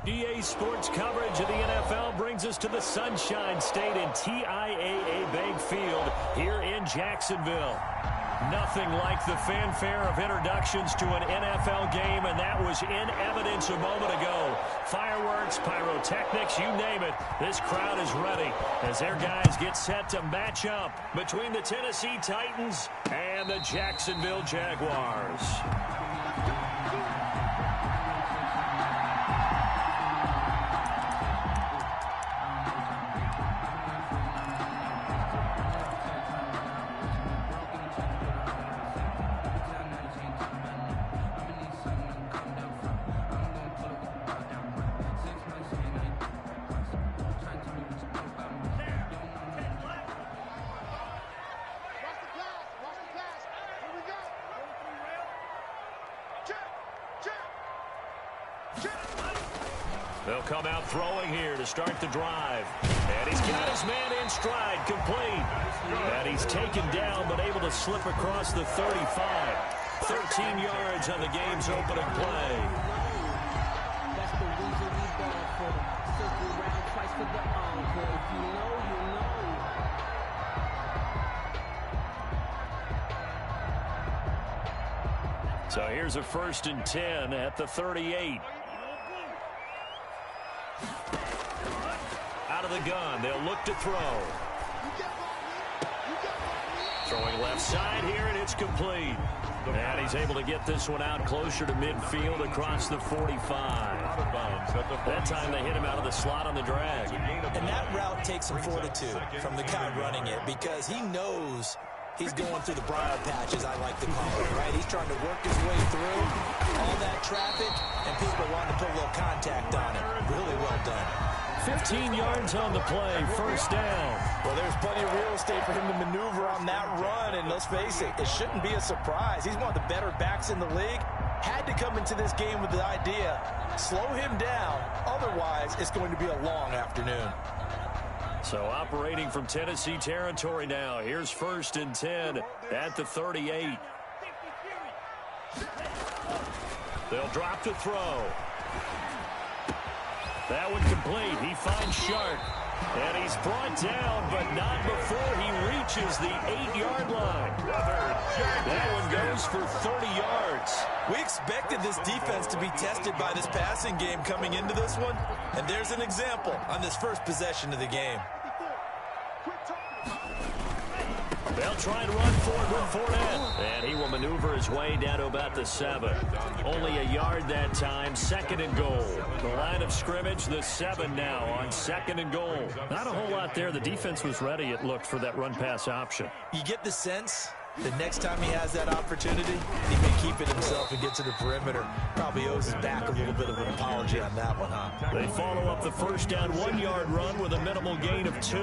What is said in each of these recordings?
EA Sports coverage of the NFL brings us to the Sunshine State in TIAA Bank Field here in Jacksonville. Nothing like the fanfare of introductions to an NFL game, and that was in evidence a moment ago. Fireworks, pyrotechnics, you name it. This crowd is ready as their guys get set to match up between the Tennessee Titans and the Jacksonville Jaguars. They'll come out throwing here to start the drive. And he's got his man in stride, complete. And he's taken down, but able to slip across the 35. 13 yards on the game's opening play. That's the reason we ball for them. Circle round twice for the encore. If you know, you know. So here's a 1st and 10 at the 38. Out of the gun, they'll look to throw. Throwing left side here, and it's complete. And he's able to get this one out closer to midfield across the 45. That time they hit him out of the slot on the drag. And that route takes some fortitude from the guy running it because he knows he's going through the briar patches, I like to call it, right? He's trying to work his way through all that traffic, and people want to put a little contact on it. Really well done. 15 yards on the play, 1st down. Well, there's plenty of real estate for him to maneuver on that run, and let's face it, it shouldn't be a surprise. He's one of the better backs in the league. Had to come into this game with the idea, slow him down, otherwise it's going to be a long afternoon. So operating from Tennessee territory now. Here's 1st and 10 at the 38. They'll drop to throw. That one complete. He finds Sharp. And he's brought down, but not before he reaches the 8-yard line. That one goes for 30 yards. We expected this defense to be tested by this passing game coming into this one, and there's an example on this first possession of the game. They'll try and run forward with Fournette. And he will maneuver his way down to about the 7. Only a yard that time, 2nd and goal. The line of scrimmage, the 7 now on 2nd and goal. Not a whole lot there. The defense was ready, it looked, for that run-pass option. You get the sense the next time he has that opportunity, he may keep it himself and get to the perimeter. Probably owes his back a little bit of an apology on that one, huh? They follow up the 1st down 1-yard run with a minimal gain of 2.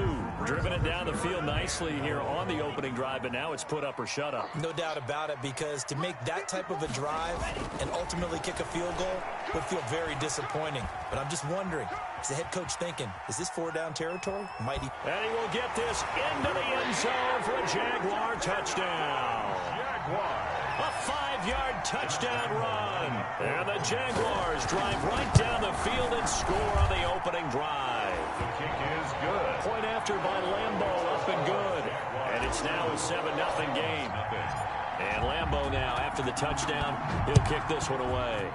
Driven it down the field nicely here on the opening drive, but now it's put up or shut up. No doubt about it, because to make that type of a drive and ultimately kick a field goal would feel very disappointing. But I'm just wondering, is the head coach thinking, is this 4-down territory? Might he? And he will get this into the end zone for a Jaguar touchdown. A 5-yard touchdown run. And the Jaguars drive right down the field and score on the opening drive. The kick is good. Point after by Lambeau, up and good. And it's now a 7-0 game. And Lambeau now, after the touchdown, he'll kick this one away.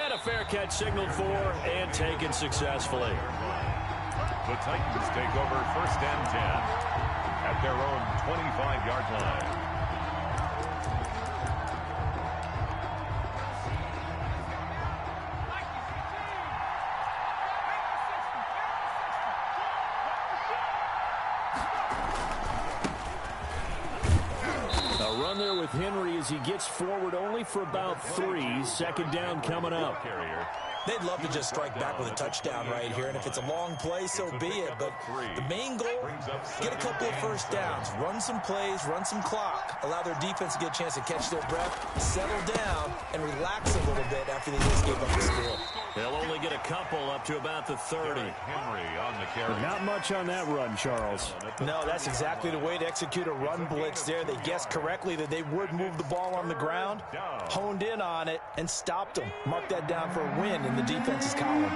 And a fair catch signaled for and taken successfully. The Titans take over 1st and 10 at their own 25-yard line. A run there with Henry as he gets forward only for about 3. 2nd down coming up. They'd love to just strike back with a touchdown right here, and if it's a long play, so be it. But the main goal, get a couple of first downs, run some plays, run some clock, allow their defense to get a chance to catch their breath, settle down, and relax a little bit after they just gave up the score. They'll only get a couple up to about the 30. Henry on the carry. Not much on that run, Charles. No, that's exactly the way to execute a run blitz there. They guessed correctly that they would move the ball on the ground, honed in on it, and stopped them. Mark that down for a win in the defense's column.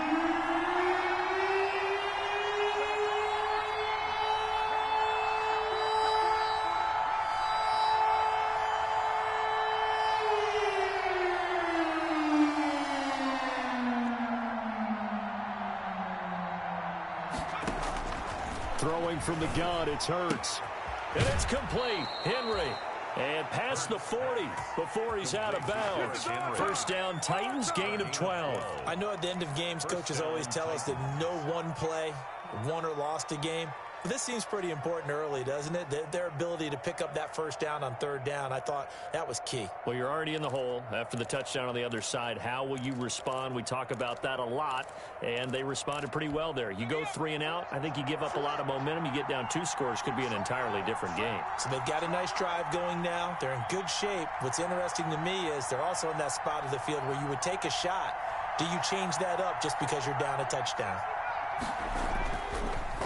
Throwing from the gun, it's Hurts. And it's complete. Henry. And past the 40 before he's out of bounds. First down, Titans, gain of 12. I know at the end of games, coaches always tell us that no one play won or lost a game. But this seems pretty important early, doesn't it? Their ability to pick up that first down on third down, I thought that was key. Well, you're already in the hole after the touchdown on the other side. How will you respond? We talk about that a lot, and they responded pretty well there. You go 3 and out, I think you give up a lot of momentum. You get down 2 scores, could be an entirely different game. So they've got a nice drive going now. They're in good shape. What's interesting to me is they're also in that spot of the field where you would take a shot. Do you change that up just because you're down a touchdown?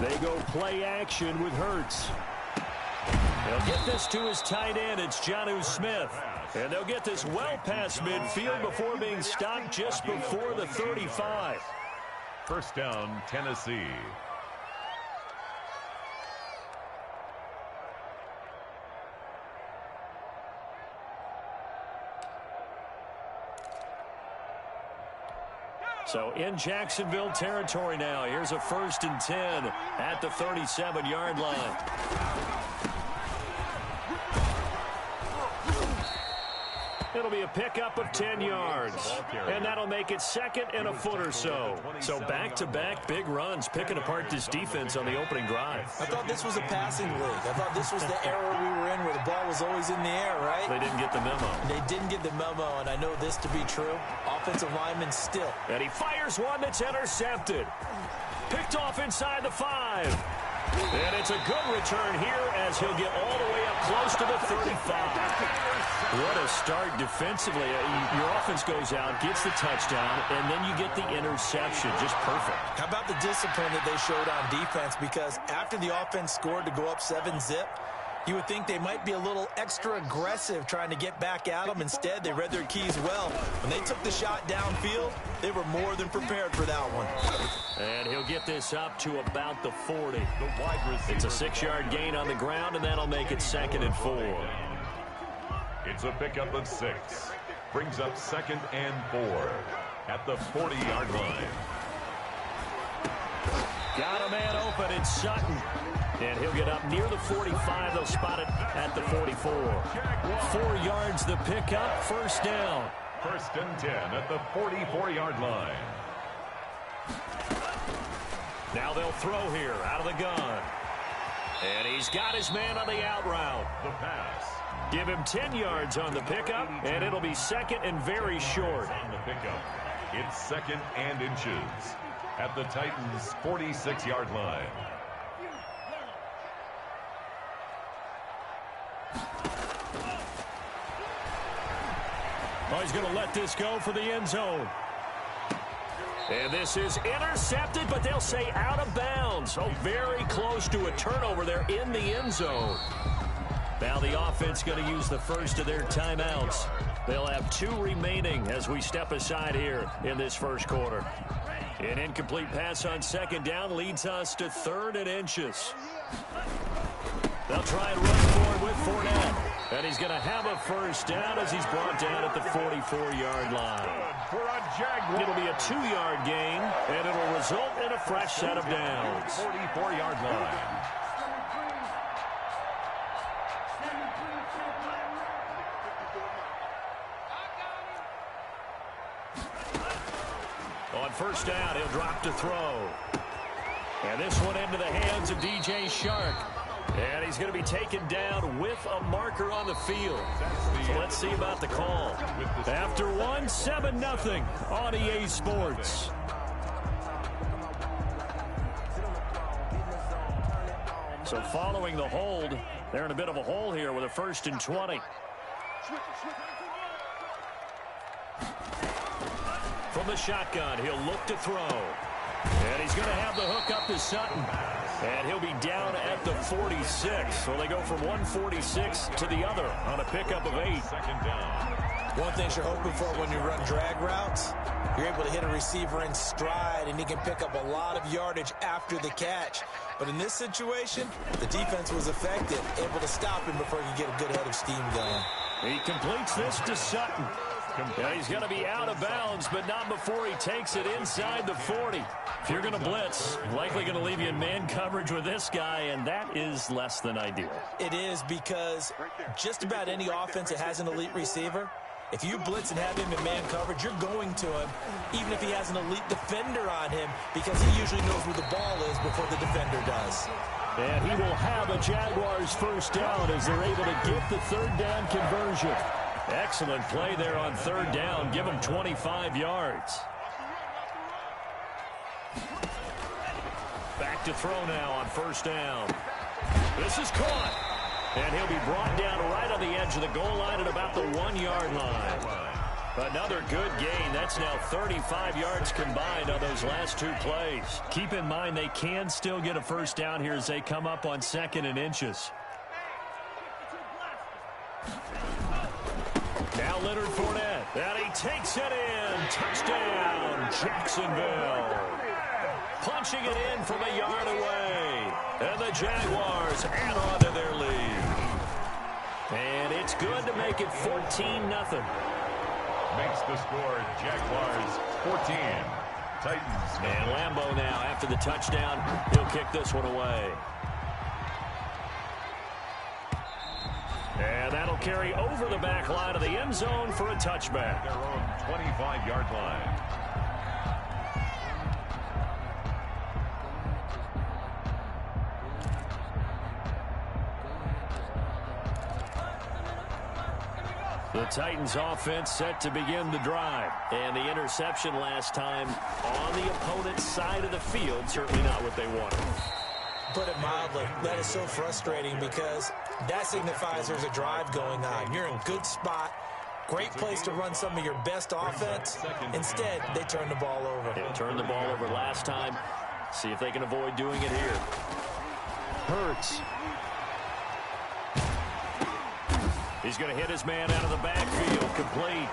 They go play action with Hurts. They'll get this to his tight end. It's Jonnu Smith. And they'll get this well past midfield before being stopped just before the 35. First down, Tennessee. So in Jacksonville territory now. Here's a 1st and 10 at the 37-yard line. It'll be a pickup of 10 yards. And that'll make it 2nd and a foot or so. So back-to-back big runs, picking apart this defense on the opening drive. I thought this was a passing league. I thought this was the era we were in where the ball was always in the air, right? They didn't get the memo. They didn't get the memo, and I know this to be true. Offensive lineman still. And he fires one that's intercepted. Picked off inside the 5. And it's a good return here as he'll get all the way up close to the 35. What a start defensively. Your offense goes out, gets the touchdown, and then you get the interception. Just perfect. How about the discipline that they showed on defense? Because after the offense scored to go up 7-zip, you would think they might be a little extra aggressive trying to get back at them. Instead, they read their keys well. When they took the shot downfield, they were more than prepared for that one. And he'll get this up to about the 40. It's a 6-yard gain on the ground, and that'll make it 2nd and 4. It's a pickup of 6. Brings up 2nd and 4 at the 40-yard line. Got a man open, it's Sutton. And he'll get up near the 45. They'll spot it at the 44. 4 yards the pickup, first down. 1st and 10 at the 44-yard line. Now they'll throw here out of the gun. And he's got his man on the out route. The pass. Give him 10 yards on the pickup, and it'll be 2nd and very short. On the pickup, it's 2nd and inches at the Titans' 46-yard line. Oh, he's going to let this go for the end zone. And this is intercepted, but they'll say out of bounds. Oh, very close to a turnover there in the end zone. Now the offense going to use the first of their timeouts. They'll have 2 remaining as we step aside here in this first quarter. An incomplete pass on 2nd down leads us to 3rd and inches. They'll try and run forward with Fournette. And he's going to have a first down as he's brought down at the 44-yard line. It'll be a 2-yard gain, and it'll result in a fresh set of downs. 44-yard line. On first down, he'll drop to throw. And this one into the hands of DJ Shark. And he's going to be taken down with a marker on the field. So let's see about the call. After 1, won 7-0 on EA Sports. So following the hold, they're in a bit of a hole here with a 1st and 20. From the shotgun, he'll look to throw. And he's going to have the hook up to Sutton. And he'll be down at the 46. So they go from 146 to the other on a pickup of 8. 2nd down. One thing you're hoping for when you run drag routes, you're able to hit a receiver in stride, and he can pick up a lot of yardage after the catch. But in this situation, the defense was effective, able to stop him before he could get a good head of steam going. He completes this to Sutton. Yeah, he's going to be out of bounds, but not before he takes it inside the 40. If you're going to blitz, likely going to leave you in man coverage with this guy, and that is less than ideal. It is, because just about any offense that has an elite receiver, if you blitz and have him in man coverage, you're going to him, even if he has an elite defender on him, because he usually knows where the ball is before the defender does. And he will have a Jaguars 1st down as they're able to get the 3rd down conversion. Excellent play there on 3rd down. Give him 25 yards. Back to throw now on 1st down. This is caught. And he'll be brought down right on the edge of the goal line at about the 1-yard line. Another good gain. That's now 35 yards combined on those last 2 plays. Keep in mind they can still get a 1st down here as they come up on 2nd and inches. Now Leonard Fournette. And he takes it in. Touchdown, Jacksonville. Punching it in from a yard away. And the Jaguars add on to their lead. And it's good to make it 14-0. Makes the score Jaguars 14. Titans. And Lambeau now after the touchdown. He'll kick this one away. And that'll carry over the back line of the end zone for a touchback. Their own 25-yard line. The Titans offense set to begin the drive. And the interception last time on the opponent's side of the field, certainly not what they wanted. Put it mildly, that is so frustrating, because that signifies there's a drive going on. You're in a good spot, great place to run some of your best offense. Instead, they turn the ball over. They turned the ball over last time. See if they can avoid doing it here. Hurts. He's going to hit his man out of the backfield. Complete.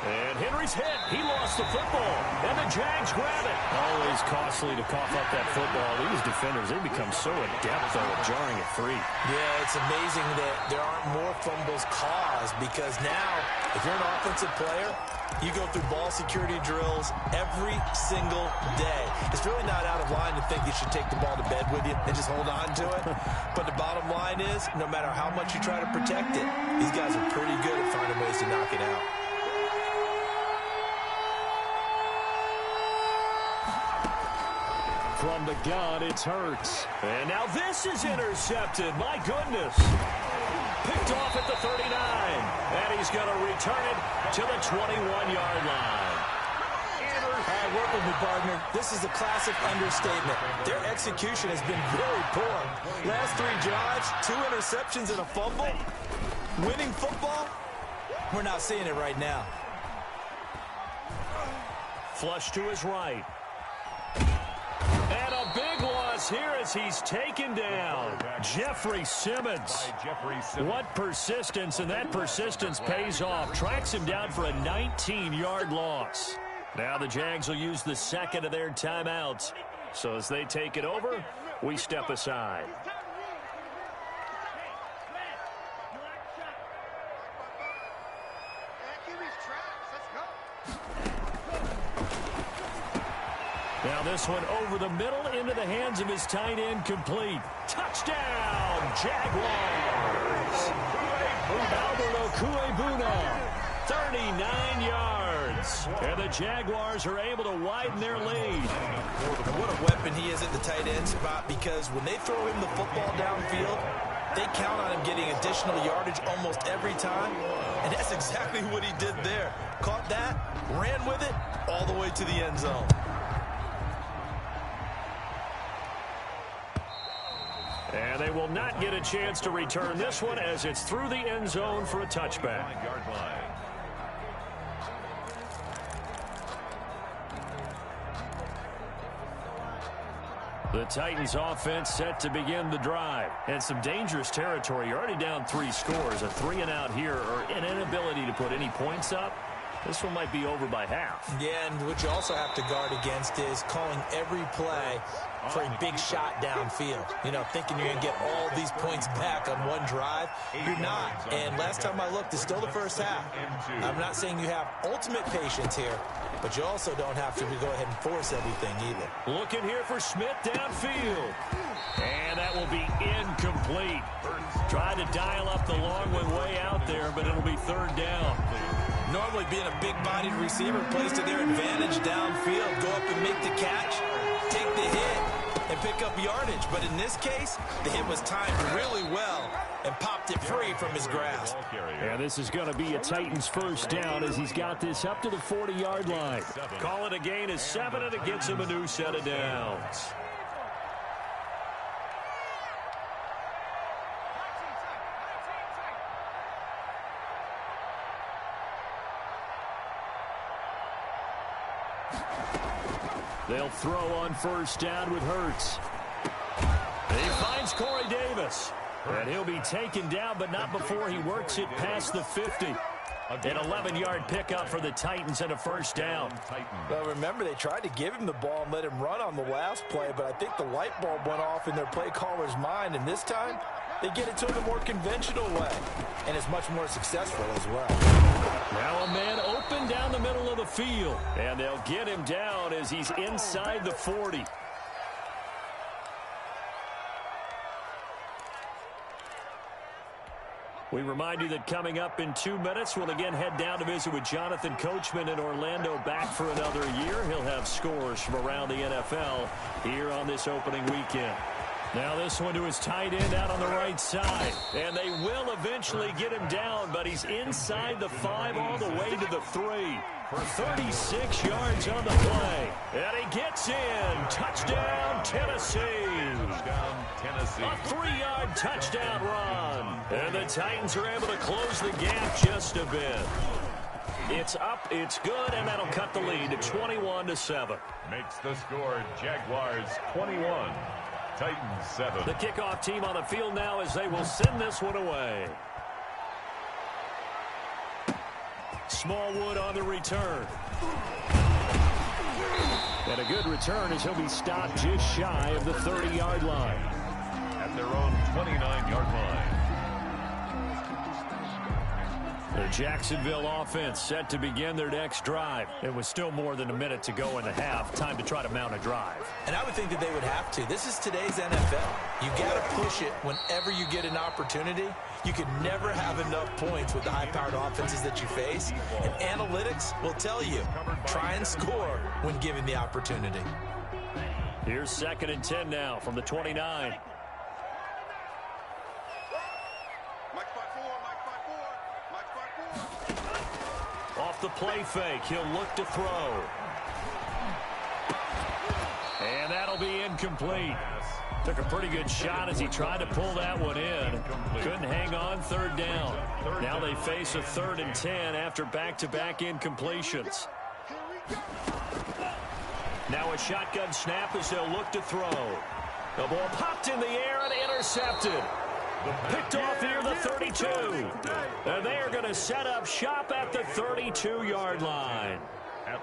And Henry's hit. He lost the football. And the Jags grab it. Always costly to cough up that football. These defenders, they become so adept, though, at jarring it free. Yeah, it's amazing that there aren't more fumbles caused, because now, if you're an offensive player, you go through ball security drills every single day. It's really not out of line to think you should take the ball to bed with you and just hold on to it. But the bottom line is, no matter how much you try to protect it, these guys are pretty good at finding ways to knock it out. From the gun, it's Hurts. And now this is intercepted. My goodness. Picked off at the 39. And he's going to return it to the 21-yard line. Work with me, partner. This is a classic understatement. Their execution has been very poor. Last 3 drives, 2 interceptions and a fumble. Winning football? We're not seeing it right now. Flush to his right. And a big loss here as he's taken down. Jeffrey Simmons. What persistence, and that persistence pays off. Tracks him down for a 19-yard loss. Now the Jags will use the 2nd of their timeouts. So as they take it over, we step aside. Now this one over the middle into the hands of his tight end, complete. Touchdown, Jaguars. Alberto Cuebuna, 39 yards. And the Jaguars are able to widen their lead. What a weapon he is at the tight end spot, because when they throw him the football downfield, they count on him getting additional yardage almost every time. And that's exactly what he did there. Caught that, ran with it all the way to the end zone. And they will not get a chance to return this one as it's through the end zone for a touchback. The Titans offense set to begin the drive. And some dangerous territory. You're already down 3 scores. A 3-and-out here or an inability to put any points up. This one might be over by half. Yeah, and what you also have to guard against is calling every play for a big shot downfield. You know, thinking you're going to get all these points back on one drive. You're not. And last time I looked, it's still the first half. I'm not saying you have ultimate patience here, but you also don't have to go ahead and force everything either. Looking here for Smith downfield. And that will be incomplete. Tried to dial up the long one way out there, but it'll be third down. Normally being a big-bodied receiver plays to their advantage downfield. Go up and make the catch, take the hit, and pick up yardage. But in this case, the hit was timed really well and popped it free from his grasp. And this is going to be a Titans first down as he's got this up to the 40-yard line. Call it a gain of 7, and it gets him a new set of downs. They'll throw on first down with Hurts. He finds Corey Davis. And he'll be taken down, but not before he works it past the 50. An 11-yard pickup for the Titans and a first down. Well, remember, they tried to give him the ball and let him run on the last play, but I think the light bulb went off in their play caller's mind, and this time they get it to him a more conventional way, and it's much more successful as well. Now a man open down the middle of the field, and they'll get him down as he's inside the 40. We remind you that coming up in 2 minutes, we'll again head down to visit with Jonathan Coachman in Orlando, back for another year. He'll have scores from around the NFL here on this opening weekend. Now this one to his tight end out on the right side. And they will eventually get him down, but he's inside the 5 all the way to the 3. For 36 yards on the play. And he gets in. Touchdown, Tennessee. A 3-yard touchdown run. And the Titans are able to close the gap just a bit. It's up, it's good, and that'll cut the lead to 21-7. Makes the score Jaguars 21. Titans 7. The kickoff team on the field now as they will send this one away. Smallwood on the return. And a good return as he'll be stopped just shy of the 30-yard line. At their own 29-yard line. The Jacksonville offense set to begin their next drive. It was still more than a minute to go in the half. Time to try to mount a drive. And I would think that they would have to. This is today's NFL. You got to push it whenever you get an opportunity. You can never have enough points with the high-powered offenses that you face. And analytics will tell you, try and score when given the opportunity. Here's 2nd and 10 now from the 29. Off the play fake, he'll look to throw. And that'll be incomplete. Took a pretty good shot as he tried to pull that one in. Couldn't hang on, 3rd down. Now they face a 3rd and 10 after back-to-back incompletions. Now a shotgun snap as they'll look to throw. The ball popped in the air and intercepted. Picked off here the 32. And they are going to set up shop at the 32-yard line.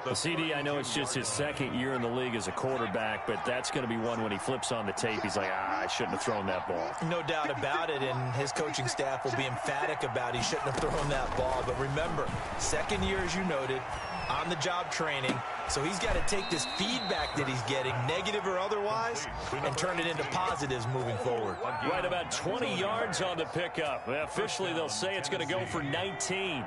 The CD, I know it's just his 2nd year in the league as a quarterback, but that's going to be one when he flips on the tape. He's like, I shouldn't have thrown that ball. No doubt about it, and his coaching staff will be emphatic about he shouldn't have thrown that ball. But remember, 2nd year, as you noted, on-the-job training. So he's got to take this feedback that he's getting, negative or otherwise, and turn it into positives moving forward. Right about 20 yards on the pickup. Officially, they'll say it's going to go for 19.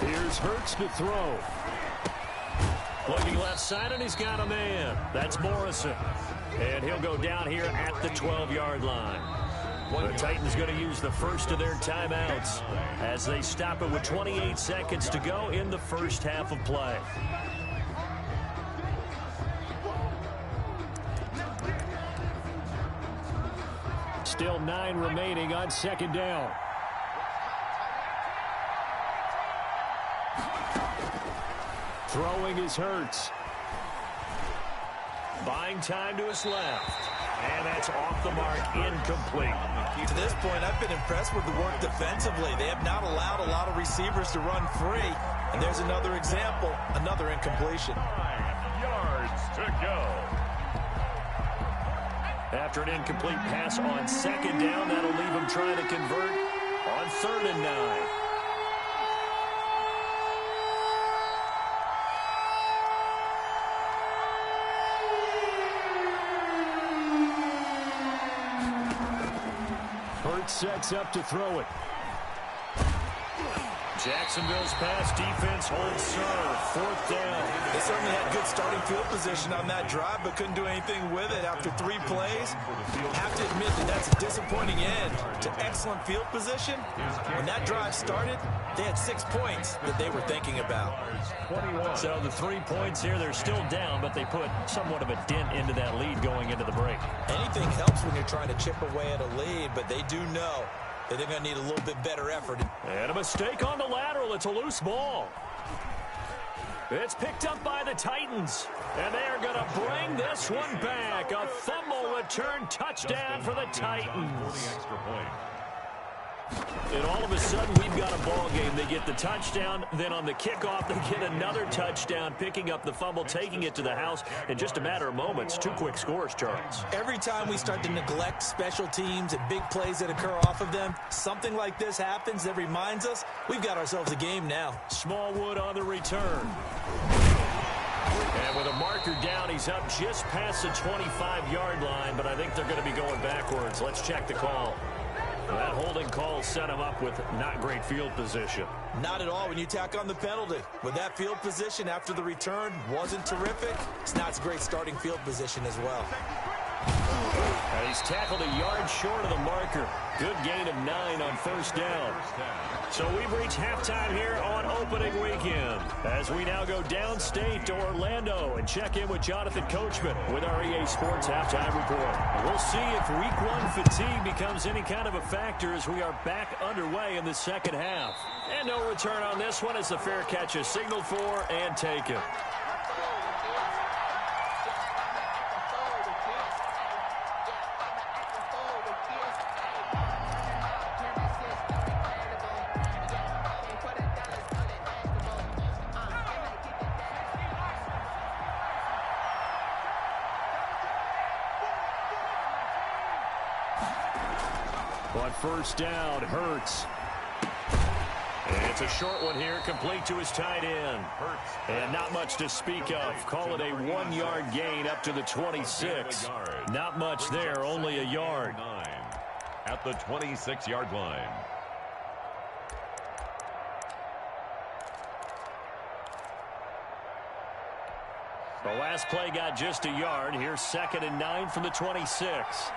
Here's Hurts to throw. Looking left side, and he's got a man. That's Morrison. And he'll go down here at the 12-yard line. The Titans going to use the first of their timeouts as they stop it with 28 seconds to go in the first half of play. Still 9 remaining on second down. Throwing is Hurts. Buying time to his left. And that's off the mark, incomplete. To this point, I've been impressed with the work defensively. They have not allowed a lot of receivers to run free. And there's another example, another incompletion. 5 yards to go. After an incomplete pass on second down, that'll leave him trying to convert on 3rd and 9. Hurts sets up to throw it. Jacksonville's pass defense holds serve. 4th down. They certainly had good starting field position on that drive, but couldn't do anything with it after 3 plays. Have to admit that that's a disappointing end to excellent field position. When that drive started, they had 6 points that they were thinking about. So the 3 points here, they're still down, but they put somewhat of a dent into that lead going into the break. Anything helps when you're trying to chip away at a lead, but they do know that they're going to need a little bit better effort. And a mistake on the lateral. It's a loose ball. It's picked up by the Titans. And they are going to bring this one back. A fumble return touchdown for the Titans. And all of a sudden, we've got a ball game. They get the touchdown. Then on the kickoff, they get another touchdown, picking up the fumble, taking it to the house in just a matter of moments. 2 quick scores, Charles. Every time we start to neglect special teams and big plays that occur off of them, something like this happens that reminds us we've got ourselves a game now. Smallwood on the return. And with a marker down, he's up just past the 25-yard line, but I think they're going to be going backwards. Let's check the call. That holding call set him up with not great field position. Not at all when you tack on the penalty. With that field position after the return wasn't terrific, it's not a great starting field position as well. And he's tackled a yard short of the marker. Good gain of 9 on 1st down. So we've reached halftime here on opening weekend as we now go downstate to Orlando and check in with Jonathan Coachman with our EA Sports Halftime Report. We'll see if Week 1 fatigue becomes any kind of a factor as we are back underway in the second half. And no return on this one as the fair catch is signaled for and taken. On 1st down, Hurts. And it's a short one here, complete to his tight end. And not much to speak of. Call it a 1-yard gain up to the 26. Not much there, only a yard. At the 26-yard line. The last play got just a yard. Here's 2nd and 9 from the 26.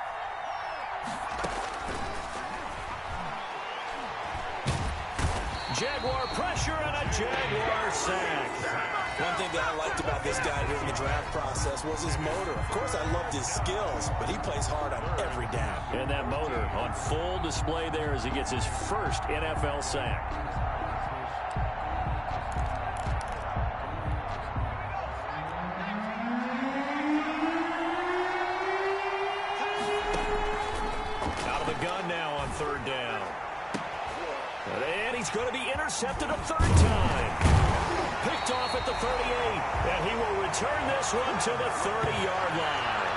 Jaguar pressure and a Jaguar sack. One thing that I liked about this guy during the draft process was his motor. Of course, I loved his skills, but he plays hard on every down. And that motor on full display there as he gets his first NFL sack. Out of the gun now on 3rd down. And he's going to be intercepted a 3rd time. Picked off at the 38. And he will return this one to the 30-yard line.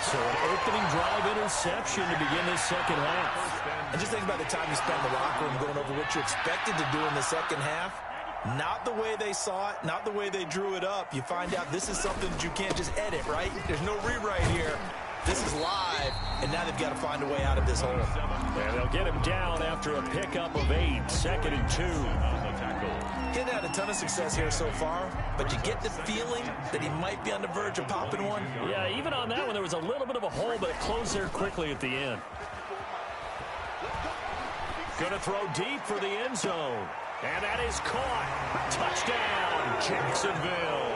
So an opening drive interception to begin this second half. And just think about the time you spent in the locker room going over what you expected to do in the second half. Not the way they saw it, not the way they drew it up. You find out this is something that you can't just edit, right? There's no rewrite here. This is live, and now they've got to find a way out of this hole. And they'll get him down after a pickup of 8, 2nd and 2. He hasn't had a ton of success here so far, but you get the feeling that he might be on the verge of popping one. Yeah, even on that one, there was a little bit of a hole, but it closed there quickly at the end. Going to throw deep for the end zone. And that is caught. Touchdown, Jacksonville.